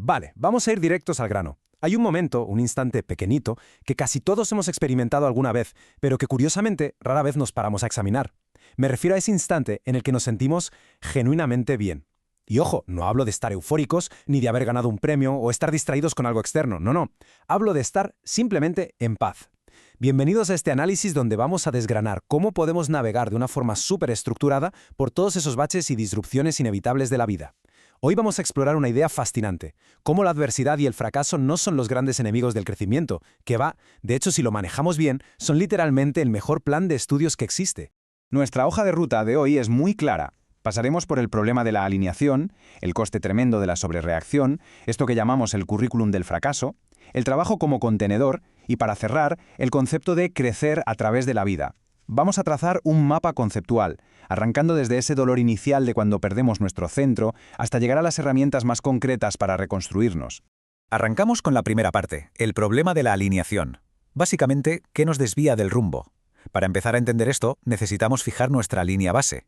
Vale, vamos a ir directos al grano. Hay un momento, un instante pequeñito, que casi todos hemos experimentado alguna vez, pero que curiosamente rara vez nos paramos a examinar. Me refiero a ese instante en el que nos sentimos genuinamente bien. Y ojo, no hablo de estar eufóricos, ni de haber ganado un premio o estar distraídos con algo externo, no. Hablo de estar simplemente en paz. Bienvenidos a este análisis donde vamos a desgranar cómo podemos navegar de una forma súper estructurada por todos esos baches y disrupciones inevitables de la vida. Hoy vamos a explorar una idea fascinante, cómo la adversidad y el fracaso no son los grandes enemigos del crecimiento, de hecho si lo manejamos bien, son literalmente el mejor plan de estudios que existe. Nuestra hoja de ruta de hoy es muy clara. Pasaremos por el problema de la alineación, el coste tremendo de la sobrereacción, esto que llamamos el currículum del fracaso, el trabajo como contenedor y, para cerrar, el concepto de crecer a través de la vida. Vamos a trazar un mapa conceptual, arrancando desde ese dolor inicial de cuando perdemos nuestro centro hasta llegar a las herramientas más concretas para reconstruirnos. Arrancamos con la primera parte, el problema de la alineación. Básicamente, ¿qué nos desvía del rumbo? Para empezar a entender esto, necesitamos fijar nuestra línea base.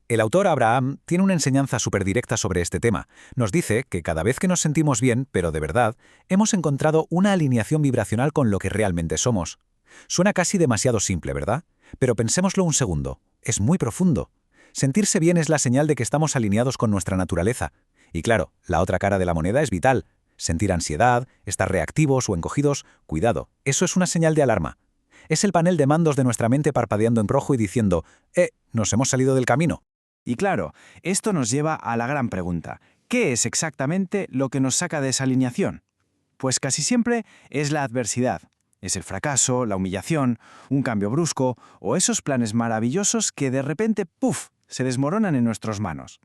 El autor Abraham tiene una enseñanza súper directa sobre este tema. Nos dice que cada vez que nos sentimos bien, pero de verdad, hemos encontrado una alineación vibracional con lo que realmente somos. Suena casi demasiado simple, ¿verdad? Pero pensémoslo un segundo. Es muy profundo. Sentirse bien es la señal de que estamos alineados con nuestra naturaleza. Y claro, la otra cara de la moneda es vital. Sentir ansiedad, estar reactivos o encogidos, cuidado, eso es una señal de alarma. Es el panel de mandos de nuestra mente parpadeando en rojo y diciendo, nos hemos salido del camino. Y claro, esto nos lleva a la gran pregunta. ¿Qué es exactamente lo que nos saca de esa alineación? Pues casi siempre es la adversidad. Es el fracaso, la humillación, un cambio brusco o esos planes maravillosos que de repente, ¡puf!, se desmoronan en nuestras manos.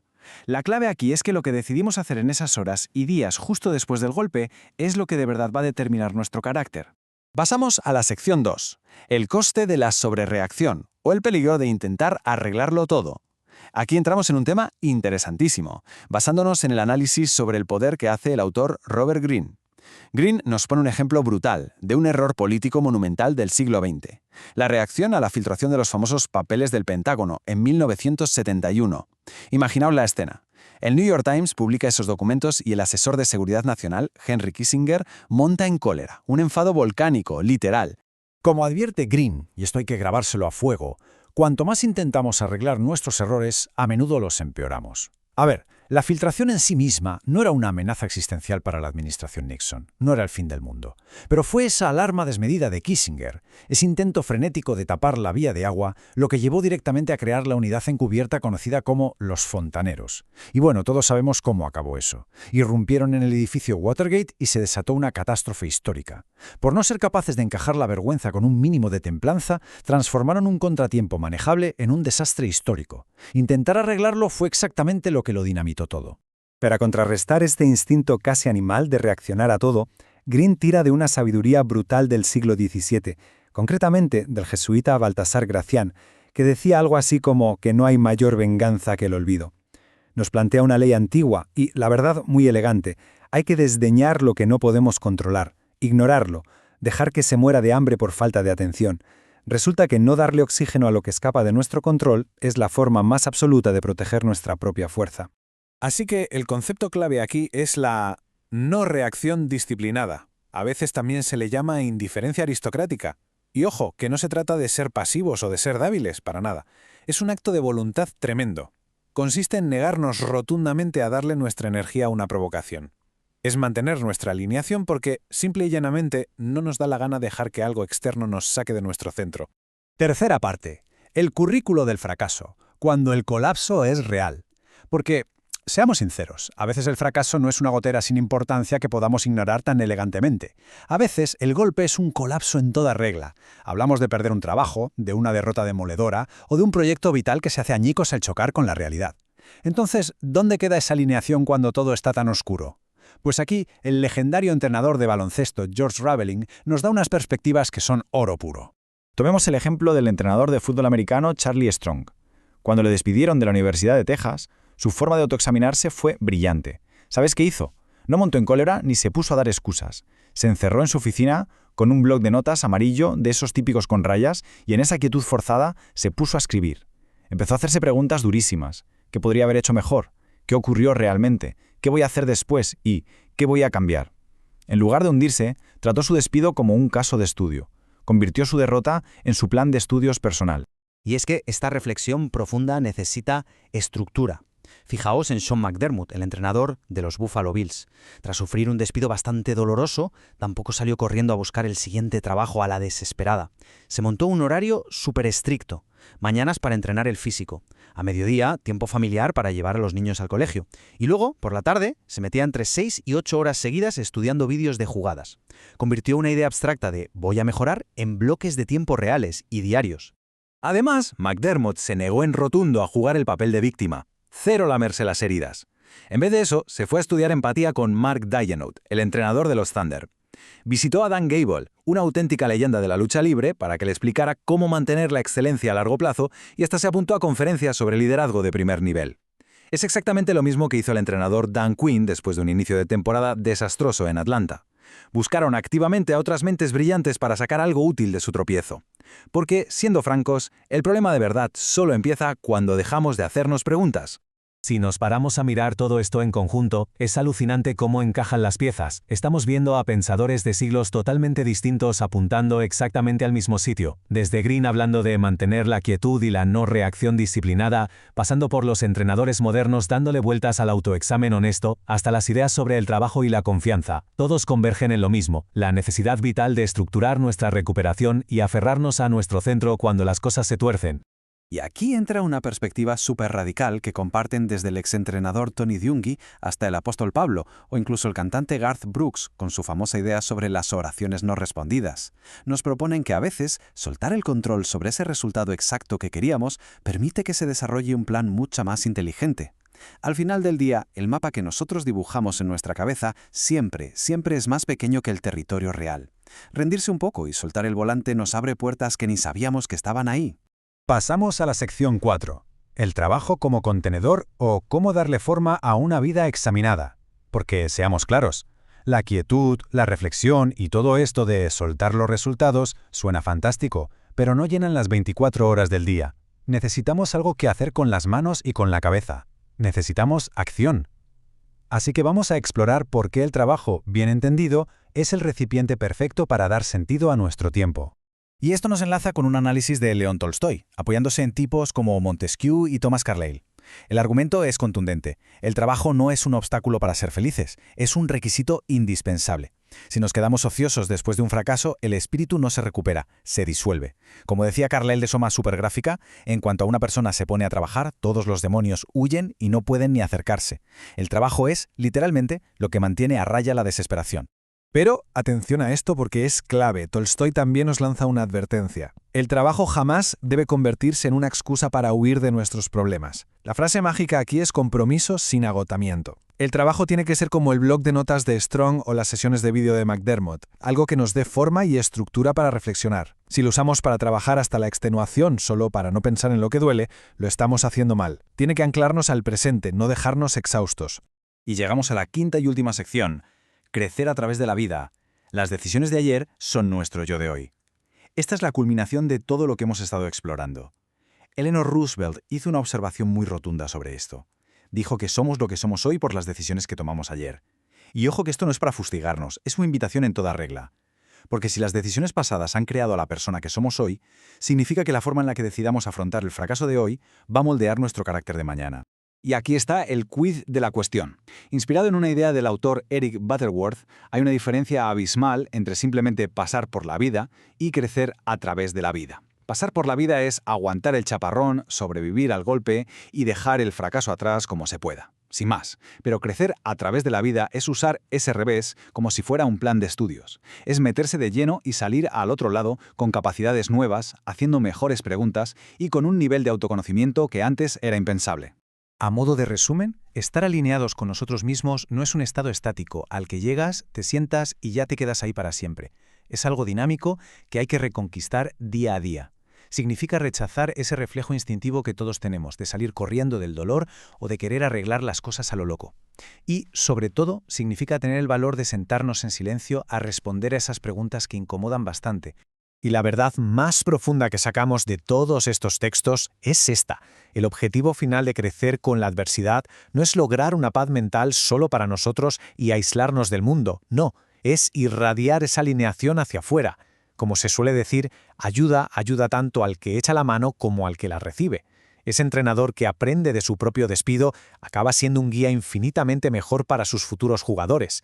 La clave aquí es que lo que decidimos hacer en esas horas y días justo después del golpe es lo que de verdad va a determinar nuestro carácter. Pasamos a la sección 2, el coste de la sobrereacción o el peligro de intentar arreglarlo todo. Aquí entramos en un tema interesantísimo, basándonos en el análisis sobre el poder que hace el autor Robert Greene. Greene nos pone un ejemplo brutal de un error político monumental del siglo XX, la reacción a la filtración de los famosos papeles del Pentágono en 1971. Imaginaos la escena. El New York Times publica esos documentos y el asesor de Seguridad Nacional, Henry Kissinger, monta en cólera, un enfado volcánico, literal. Como advierte Greene, y esto hay que grabárselo a fuego, cuanto más intentamos arreglar nuestros errores, a menudo los empeoramos. A ver, la filtración en sí misma no era una amenaza existencial para la administración Nixon, no era el fin del mundo. Pero fue esa alarma desmedida de Kissinger, ese intento frenético de tapar la vía de agua, lo que llevó directamente a crear la unidad encubierta conocida como los fontaneros. Y bueno, todos sabemos cómo acabó eso. Irrumpieron en el edificio Watergate y se desató una catástrofe histórica. Por no ser capaces de encajar la vergüenza con un mínimo de templanza, transformaron un contratiempo manejable en un desastre histórico. Intentar arreglarlo fue exactamente lo que lo dinamitó todo. Para contrarrestar este instinto casi animal de reaccionar a todo, Greene tira de una sabiduría brutal del siglo XVII, concretamente del jesuita Baltasar Gracián, que decía algo así como que no hay mayor venganza que el olvido. Nos plantea una ley antigua y, la verdad, muy elegante. Hay que desdeñar lo que no podemos controlar, ignorarlo, dejar que se muera de hambre por falta de atención. Resulta que no darle oxígeno a lo que escapa de nuestro control es la forma más absoluta de proteger nuestra propia fuerza. Así que el concepto clave aquí es la no reacción disciplinada. A veces también se le llama indiferencia aristocrática. Y ojo, que no se trata de ser pasivos o de ser débiles, para nada. Es un acto de voluntad tremendo. Consiste en negarnos rotundamente a darle nuestra energía a una provocación. Es mantener nuestra alineación porque, simple y llanamente, no nos da la gana dejar que algo externo nos saque de nuestro centro. Tercera parte, el currículo del fracaso, cuando el colapso es real. Porque, seamos sinceros, a veces el fracaso no es una gotera sin importancia que podamos ignorar tan elegantemente. A veces el golpe es un colapso en toda regla. Hablamos de perder un trabajo, de una derrota demoledora o de un proyecto vital que se hace añicos al chocar con la realidad. Entonces, ¿dónde queda esa alineación cuando todo está tan oscuro? Pues aquí, el legendario entrenador de baloncesto George Raveling nos da unas perspectivas que son oro puro. Tomemos el ejemplo del entrenador de fútbol americano Charlie Strong. Cuando le despidieron de la Universidad de Texas, su forma de autoexaminarse fue brillante. ¿Sabes qué hizo? No montó en cólera ni se puso a dar excusas. Se encerró en su oficina con un bloc de notas amarillo de esos típicos con rayas y en esa quietud forzada se puso a escribir. Empezó a hacerse preguntas durísimas. ¿Qué podría haber hecho mejor? ¿Qué ocurrió realmente? ¿qué voy a hacer después? Y ¿qué voy a cambiar? En lugar de hundirse, trató su despido como un caso de estudio. Convirtió su derrota en su plan de estudios personal. Y es que esta reflexión profunda necesita estructura. Fijaos en Sean McDermott, el entrenador de los Buffalo Bills. Tras sufrir un despido bastante doloroso, tampoco salió corriendo a buscar el siguiente trabajo a la desesperada. Se montó un horario súper estricto. Mañanas para entrenar el físico. A mediodía, tiempo familiar para llevar a los niños al colegio. Y luego, por la tarde, se metía entre 6 y 8 horas seguidas estudiando vídeos de jugadas. Convirtió una idea abstracta de «voy a mejorar» en bloques de tiempo reales y diarios. Además, McDermott se negó en rotundo a jugar el papel de víctima. Cero lamerse las heridas. En vez de eso, se fue a estudiar empatía con Mark Dianout, el entrenador de los Thunder. Visitó a Dan Gable, una auténtica leyenda de la lucha libre, para que le explicara cómo mantener la excelencia a largo plazo y hasta se apuntó a conferencias sobre liderazgo de primer nivel. Es exactamente lo mismo que hizo el entrenador Dan Quinn después de un inicio de temporada desastroso en Atlanta. Buscaron activamente a otras mentes brillantes para sacar algo útil de su tropiezo. Porque, siendo francos, el problema de verdad solo empieza cuando dejamos de hacernos preguntas. Si nos paramos a mirar todo esto en conjunto, es alucinante cómo encajan las piezas. Estamos viendo a pensadores de siglos totalmente distintos apuntando exactamente al mismo sitio. Desde Green hablando de mantener la quietud y la no reacción disciplinada, pasando por los entrenadores modernos dándole vueltas al autoexamen honesto, hasta las ideas sobre el trabajo y la confianza. Todos convergen en lo mismo, la necesidad vital de estructurar nuestra recuperación y aferrarnos a nuestro centro cuando las cosas se tuercen. Y aquí entra una perspectiva súper radical que comparten desde el exentrenador Tony Dungy hasta el apóstol Pablo, o incluso el cantante Garth Brooks, con su famosa idea sobre las oraciones no respondidas. Nos proponen que a veces soltar el control sobre ese resultado exacto que queríamos permite que se desarrolle un plan mucho más inteligente. Al final del día, el mapa que nosotros dibujamos en nuestra cabeza siempre es más pequeño que el territorio real. Rendirse un poco y soltar el volante nos abre puertas que ni sabíamos que estaban ahí. Pasamos a la sección 4. El trabajo como contenedor o cómo darle forma a una vida examinada. Porque, seamos claros, la quietud, la reflexión y todo esto de soltar los resultados suena fantástico, pero no llenan las 24 horas del día. Necesitamos algo que hacer con las manos y con la cabeza. Necesitamos acción. Así que vamos a explorar por qué el trabajo, bien entendido, es el recipiente perfecto para dar sentido a nuestro tiempo. Y esto nos enlaza con un análisis de León Tolstoy, apoyándose en tipos como Montesquieu y Thomas Carlyle. El argumento es contundente. El trabajo no es un obstáculo para ser felices, es un requisito indispensable. Si nos quedamos ociosos después de un fracaso, el espíritu no se recupera, se disuelve. Como decía Carlyle de forma supergráfica, en cuanto a una persona se pone a trabajar, todos los demonios huyen y no pueden ni acercarse. El trabajo es, literalmente, lo que mantiene a raya la desesperación. Pero atención a esto porque es clave. Tolstoy también nos lanza una advertencia. El trabajo jamás debe convertirse en una excusa para huir de nuestros problemas. La frase mágica aquí es compromiso sin agotamiento. El trabajo tiene que ser como el blog de notas de Strong o las sesiones de vídeo de McDermott, algo que nos dé forma y estructura para reflexionar. Si lo usamos para trabajar hasta la extenuación solo para no pensar en lo que duele, lo estamos haciendo mal. Tiene que anclarnos al presente, no dejarnos exhaustos. Y llegamos a la quinta y última sección. Crecer a través de la vida. Las decisiones de ayer son nuestro yo de hoy. Esta es la culminación de todo lo que hemos estado explorando. Eleanor Roosevelt hizo una observación muy rotunda sobre esto. Dijo que somos lo que somos hoy por las decisiones que tomamos ayer. Y ojo que esto no es para fustigarnos, es una invitación en toda regla. Porque si las decisiones pasadas han creado a la persona que somos hoy, significa que la forma en la que decidamos afrontar el fracaso de hoy va a moldear nuestro carácter de mañana. Y aquí está el quiz de la cuestión. Inspirado en una idea del autor Eric Butterworth, hay una diferencia abismal entre simplemente pasar por la vida y crecer a través de la vida. Pasar por la vida es aguantar el chaparrón, sobrevivir al golpe y dejar el fracaso atrás como se pueda, sin más. Pero crecer a través de la vida es usar ese revés como si fuera un plan de estudios. Es meterse de lleno y salir al otro lado con capacidades nuevas, haciendo mejores preguntas y con un nivel de autoconocimiento que antes era impensable. A modo de resumen, estar alineados con nosotros mismos no es un estado estático al que llegas, te sientas y ya te quedas ahí para siempre. Es algo dinámico que hay que reconquistar día a día. Significa rechazar ese reflejo instintivo que todos tenemos, de salir corriendo del dolor o de querer arreglar las cosas a lo loco. Y, sobre todo, significa tener el valor de sentarnos en silencio a responder a esas preguntas que incomodan bastante. Y la verdad más profunda que sacamos de todos estos textos es esta. El objetivo final de crecer con la adversidad no es lograr una paz mental solo para nosotros y aislarnos del mundo, no, es irradiar esa alineación hacia afuera. Como se suele decir, ayuda tanto al que echa la mano como al que la recibe. Ese entrenador que aprende de su propio despido acaba siendo un guía infinitamente mejor para sus futuros jugadores.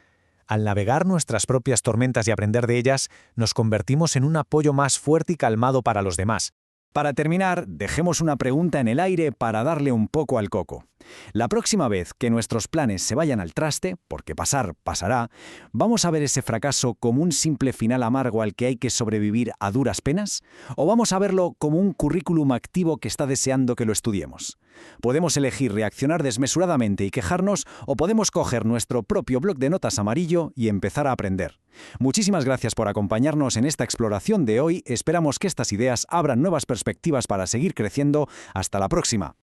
Al navegar nuestras propias tormentas y aprender de ellas, nos convertimos en un apoyo más fuerte y calmado para los demás. Para terminar, dejemos una pregunta en el aire para darle un poco al coco. La próxima vez que nuestros planes se vayan al traste, porque pasará, ¿vamos a ver ese fracaso como un simple final amargo al que hay que sobrevivir a duras penas? ¿O vamos a verlo como un currículum activo que está deseando que lo estudiemos? Podemos elegir reaccionar desmesuradamente y quejarnos, o podemos coger nuestro propio bloc de notas amarillo y empezar a aprender. Muchísimas gracias por acompañarnos en esta exploración de hoy. Esperamos que estas ideas abran nuevas perspectivas para seguir creciendo. Hasta la próxima.